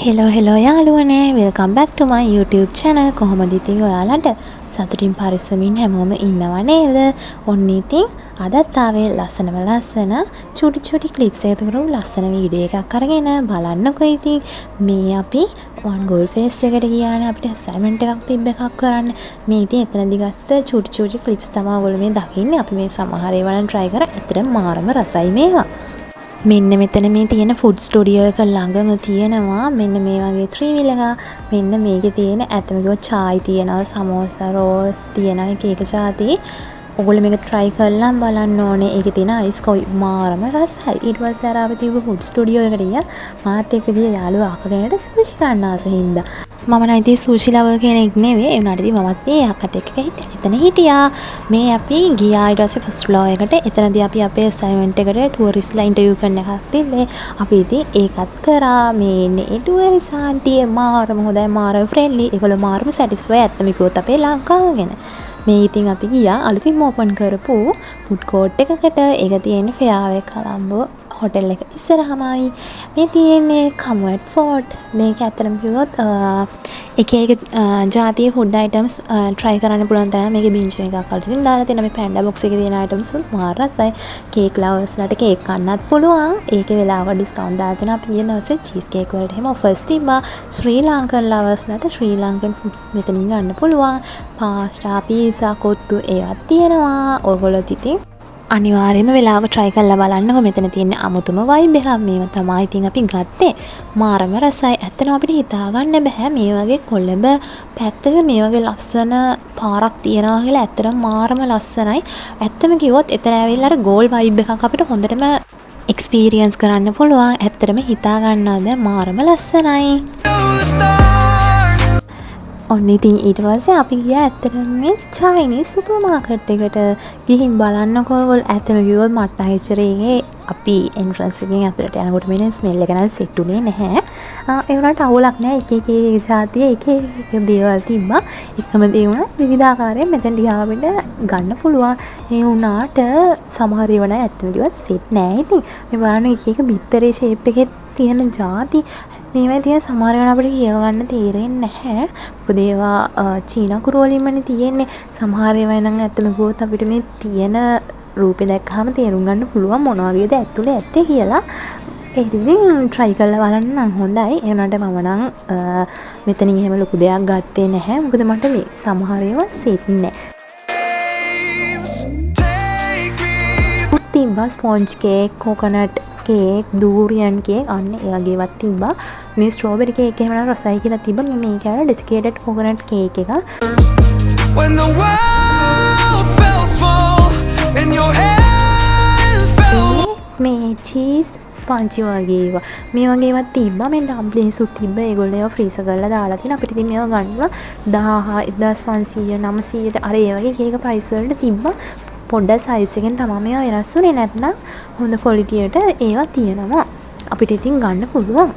Hello යාළුවනේ welcome back ටු මයි YouTube channel. කොහොමද ඉතින් ඔයාලට සතුටින් පරිස්සමින් හැමෝම ඉන්නව නේද? ඔන්න ඉතින් අදත් ආවේ ලස්සන චුටි ක්ලිප්ස් එකකට ලස්සන වීඩියෝ එකක් අරගෙන බලන්නකෝ. ඉතින් මේ අපි one goal face එකට ගියානේ අපිට assignment එකක් තිබ්බ එකක් කරන්න. මේ ඉතින් එතනදි ගත්ත චුටි ක්ලිප්ස් තමයි ඔයගොල්ලෝ මේ දකින්නේ. අපි මේ සමහර ඒවා නම් try කරා. ඇත්තටම මාරම රසයි මේවා. මෙන්න මෙතන මේ තියෙන ෆුඩ් ස්ටුඩියෝ එක ළඟම තියෙනවා මෙන්න මේ වගේ ත්‍රිවිල් එක. මෙන්න මේකේ තියෙන ඇත්තම කිව්වොත් චායි තියෙනවා, සමෝසා, රෝස් තියෙනවා, එක જાති. ඔයගොල්ලෝ මේක try කරලා බලන්න ඕනේ. ඒකේ තියෙන අයිස් කොයි මාරම රසයි. ඊට පස්සේ අර අපි තිබ්බ ෆුඩ් ස්ටුඩියෝ එකට ගියා. මාත් එක්ක ගිය යාළුවා අකගෙනට සුෂි කන්න ආස හින්දා. මම නම් ඉතින් සුෂි ලවර් කෙනෙක් නෙවෙයි. ඒ වුණාට ඉතින් මමත් මේ අකට එක්ක එතන හිටියා. මේ අපි ගියා ඊට පස්සේ ෆස්ට් ෆ්ලෝර් එකට. එතනදී අපි අපේ අසයින්මන්ට් එකට ටුවරිස්ට්ලා ඉන්ටර්විව් කරන එකක් තිබ්බේ. අපි ඉතින් ඒකත් කරා. මේ ඉන්නේ ඒ ටුවරිස්ට් ආන්ටිය මාරම හොඳයි, මාරම ෆ්‍රෙන්ඩ්ලි. ඒගොල්ලෝ මාරම සැටිස්ෆයි ඇත්තම කිව්වොත් අපේ ලංකාව ගැන. මේ ඉතින් අපි ගියා අලුතින් ඕපන් කරපු ෆුඩ් කෝට් එකකට. ඒක තියෙන්නේ ෆෙයාවේ කොළඹ හොටෙල් එක ඉස්සරහමයි. මේ තියෙන්නේ කම්වර්ට් ෆෝඩ්. මේක ඇත්තටම කිව්වොත් එක ජාතියේ ෆුඩ් අයිටම්ස් try කරන්න පුළුවන් තරම් මේකේ බින්ජ් එකක් අලුතින් දාලා තියෙනවා. මේ පැන්ඩා බොක්ස් එකේ තියෙන අයිටම්ස් උත් මාර රසයි. කේක් ලවර්ස්ලාට කේක් කන්නත් පුළුවන්. ඒකේ වෙලාවක ඩිස්කවුන්ට් දාලා තියෙනවා. අපි ඊනොස්සේ චීස් කේක් වලට එහෙම ඔෆර්ස් තිබ්බා. ශ්‍රී ලංකන් ලවර්ස්ලාට ශ්‍රී ලංකන් ෆුඩ්ස් මෙතනින් ගන්න පුළුවන්. පාස්ටා, පීසා, කොත්තු ඒවත් තියෙනවා. ඔයගොල්ලෝ ඉතින් අනිවාර්යයෙන්ම වෙලාවක try කරලා බලන්නකො. මෙතන තියෙන අමුතුම vibe එකක්. මේව තමයි ඉතින් අපි ගත්තේ. මාරම රසයි. ඇත්තටම අපිට හිතා ගන්න බෑ මේ වගේ කොළඹ පැත්තක මේ වගේ ලස්සන පාරක් තියනවා කියලා. ඇත්තටම මාරම ලස්සනයි. ඇත්තම කිව්වොත් එතන ඇවිල්ලා අර goal vibe එකක් අපිට හොඳටම experience කරන්න පුළුවන්. ඇත්තටම හිතා ගන්නවද මාරම ලස්සනයි. ඔන්න ඉතින් ඊට පස්සේ අපි ගියා ඇත්තටම මේ චයිනීස් සුපර් මාකට් එකට ගිහින් බලන්නකෝ. ඔයගොල්ලෝ ඇත්තම කිව්වොත් මට හිතරේ අපි එන්ට්‍රන්ස් එකෙන් ඇතුළට යනකොට මෙන්න ස්මෙල් එක නම් සෙට් උනේ නැහැ. ඒ වුණාට අවුලක් නැහැ. එක જાතිය එක දේවල් තිබ්බා. එකම දේ වුණා විවිධාකාරයෙන් මෙතන ගියාම අපිට ගන්න පුළුවන්. ඒ වුණාට සමහර ඒවා නම් ඇත්තම කිව්වොත් සෙට් නැහැ. ඉතින් මේ බලන්න එක බිත්තරේ ෂේප් එකේ තියෙන જાති මේවා තියෙන සමහර ඒවා අපිට කියව ගන්න තේරෙන්නේ නැහැ. මොකද ඒවා චීන කුරු වලින්මනේ තියෙන්නේ. සමහර ඒවා නම් ඇත්තම ගියොත් අපිට මේ තියෙන රූපේ දැක්කම තේරුම් ගන්න පුළුවන් මොන වගේද ඇතුලේ ඇත්තේ කියලා. ඒක ඉතින් try කරලා බලන්න නම් හොඳයි. ඒ වුණාට මම නම් මෙතනින් එහෙම ලොකු දෙයක් ගත්තේ නැහැ. මොකද මට මේ සමහර ඒවා සෙට් නැහැ. තිබ්බා sponge cake, coconut cake, durian cake අන්න ඒ වගේවත් තිබ්බා. මේ ස්ට්‍රෝබෙරි කේක් එහෙම නම් රසයි කියලා තිබ්බා. මේක ආර ඩෙසිකේටඩ් කොකනට් කේක් එක. When the world fell small and your hands fell මේ චීස් ස්පන්ජි වගේ ඒවා. මේ වගේ ඒවා තිබ්බා. මේ ඩම්ප්ලින්ස් උත් තිබ්බා. ඒගොල්ලෝ ඒවා ෆ්‍රීසර් කරලා දාලා තියෙනවා. අපිට ඉතින් මේවා ගන්නවා 1500 900ට අර ඒ වගේ කේක ප්‍රයිස් වලට තිබ්බා. පොඩ්ඩක් සයිස් එකෙන් තමයි මේවා වෙනස් වුනේ. නැත්නම් හොඳ ක්වොලිටියට ඒවා තියෙනවා. අපිට ඉතින් ගන්න පුළුවන්.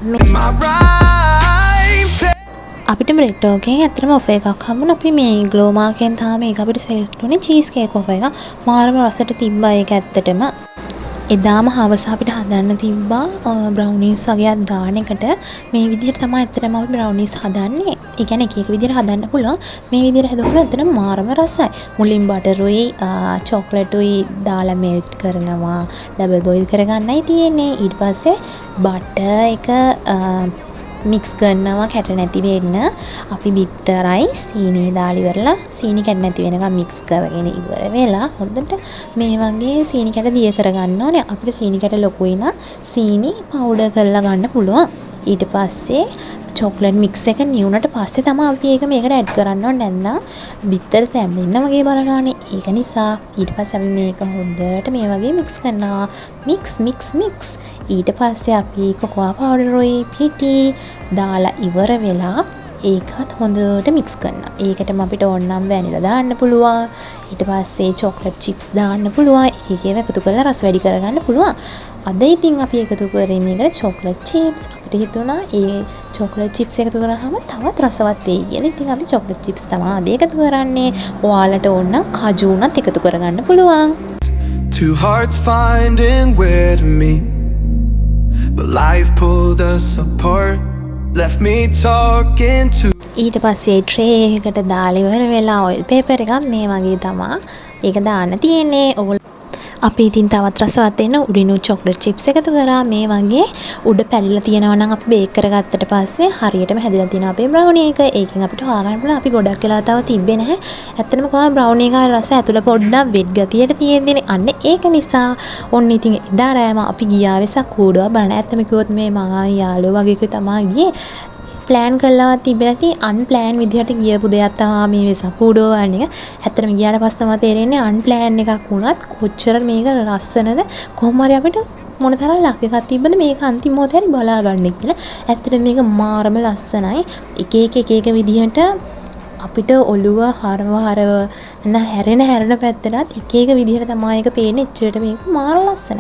අපිට බ්‍රෙඩ් ටෝකෙන් ඇත්තටම ඔෆර් එකක් හම්බුණා. අපි මේ ග්ලෝ මාකෙන් තමයි මේක අපිට සෙලෙක්ට් වුනේ චීස් කේක් ඔෆර් එක. මාරම රසට තිබ්බා ඒක ඇත්තටම. එදාම හවස අපිට හදන්න තිබ්බා බ්‍රවුනීස් වගේක් දාන එකට. මේ විදිහට තමයි ඇත්තටම අපි බ්‍රවුනීස් හදන්නේ. ඒ කියන්නේ එක විදිහට හදන්න පුළුවන්. මේ විදිහට හදුවම ඇත්තටම මාරම රසයි. මුලින් බටරුයි චොක්ලට්ුයි දාලා මෙල්ට් කරනවා. ඩබල් බොයිල් කරගන්නයි තියෙන්නේ. ඊට පස්සේ බටර් එක මික්ස් කරනවා කැට නැති වෙන්න. අපි බිත්තරයි සීනි දාලා ඉවරලා සීනි කැට නැති වෙනකම් මික්ස් කරගෙන ඉවර වෙලා හොඳට මේ වගේ සීනි කැට දිය කරගන්න ඕනේ. අපිට සීනි කැට ලොකුයි නම් සීනි පවුඩර් කරලා ගන්න පුළුවන්. ඊට පස්සේ චොක්ලට් මික්ස් එක නියුණට පස්සේ තමයි අපි ඒක මේකට ඇඩ් කරන්න ඕනේ. නැත්නම් බිත්තර තැම්බෙන්න වගේ බලනවානේ. ඒක නිසා ඊට පස්සේ අපි මේක හොඳට මේ වගේ මික්ස් කරනවා. මික්ස් ඊට පස්සේ අපි කොකෝ පවුඩරුයි පිටි දාලා ඉවර වෙලා ඒකත් හොඳට මික්ස් කරනවා. ඒකටම අපිට ඕන නම් වැනිලා දාන්න පුළුවන්. ඊට පස්සේ චොක්ලට් චිප්ස් දාන්න පුළුවන්. ඒකේව එකතු කරලා රස වැඩි කරගන්න පුළුවන්. අද ඉතින් අපි එකතු කරේ මේකට චොක්ලට් චිප්ස්. අපිට හිතුණා ඒ චොක්ලට් චිප්ස් එකතු කරාම තවත් රසවත් වෙයි කියලා. ඉතින් අපි චොක්ලට් චිප්ස් තමයි අද එකතු කරන්නේ. ඔයාලට ඕන නම් කජු උනත් එකතු කරගන්න පුළුවන්. Two hearts finding where to meet, but life pulled us apart. left me talking to. ඊට පස්සේ ට්‍රේ එකකට දාලා ඉවර වෙලා ඔයිල් පේපර් එකක් මේ වගේ තමා ඒක දාන්න තියෙන්නේ. ඕගොල්ලෝ අපි ඉතින් තවත් රසවත් වෙන උඩිනු චොක්ලට් චිප්ස් එකතු කරා මේ වගේ උඩ පැලිලා තියෙනවා නම් අපි බේක් කරගත්තට පස්සේ හරියටම හැදිලා තියෙනවා අපේ බ්‍රවුනි එක. ඒකෙන් අපිට හොයාගන්න පුළුවන් අපි ගොඩක් වෙලා තව තිබ්බේ නැහැ. ඇත්තටම කොහොම බ්‍රවුනි එකේ රස ඇතුළ පොඩ්ඩක් වෙට් ගතියට තියෙන්නේ. අන්න ඒක නිසා ඔන්න ඉතින් එදා රෑම අපි ගියා වෙසක් කූඩුව බලන්න. ඇත්තම කිව්වොත් මේ මගේ යාළුවෝ වගේ තමයි ගියේ. ප්ලෑන් කරලා තිබ්බේ නැති අන්ප්ලෑන් විදිහට ගියපු දෙයක් තමයි මේ වෙසක් කූඩුව වань එක. ඇත්තටම ගියාට පස්සේ තමයි තේරෙන්නේ අන්ප්ලෑන් එකක් වුණත් කොච්චර මේක ලස්සනද කොහොම හරි අපිට මොන තරම් ලක් එකක් තිබ්බද මේක අන්තිම මොහොතේ හරි බලා ගන්න කියලා. ඇත්තටම මේක මාරම ලස්සනයි. එක එක විදිහට අපිට ඔළුව හරව හැරෙන පැත්තට එක එක විදිහට තමයි ඒක පේන්නේ. එච්චරට මේක මාර ලස්සන.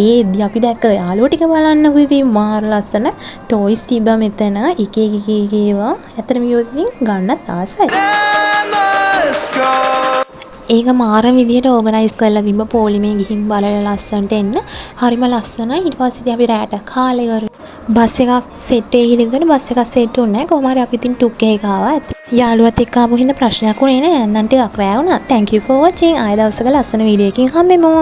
ඒදී අපි දැක්ක යාළුවෝ ටික බලන්නකෝ ඉතින් මාර ලස්සන ටොයිස් තිබ්බා මෙතන. එක ඒවා ඇත්තටම ඉතින් ගන්නත් ආසයි. ඒක මාර විදිහට ඕගනයිස් කරලා තිබ්බ පොලිමේ ගිහින් බලලා ලස්සනට එන්න. හරිම ලස්සනයි. ඊට පස්සේ ඉතින් අපි රැට කාලේ ඉවර බස් එකක් සෙට් එකේ ගිහින් බස් එකක් සෙට් වුණේ නැහැ. කොහොම හරි අපි ඉතින් ටුක් එකේ ආවා. යාළුවත් එක්ක ආපු හින්දා ප්‍රශ්නයක් වුණේ නැහැ. නැත්නම් ටිකක් රෑ වුණා. Thank you for watching. ආයෙ දවසක ලස්සන වීඩියෝ එකකින් හම්බෙමු.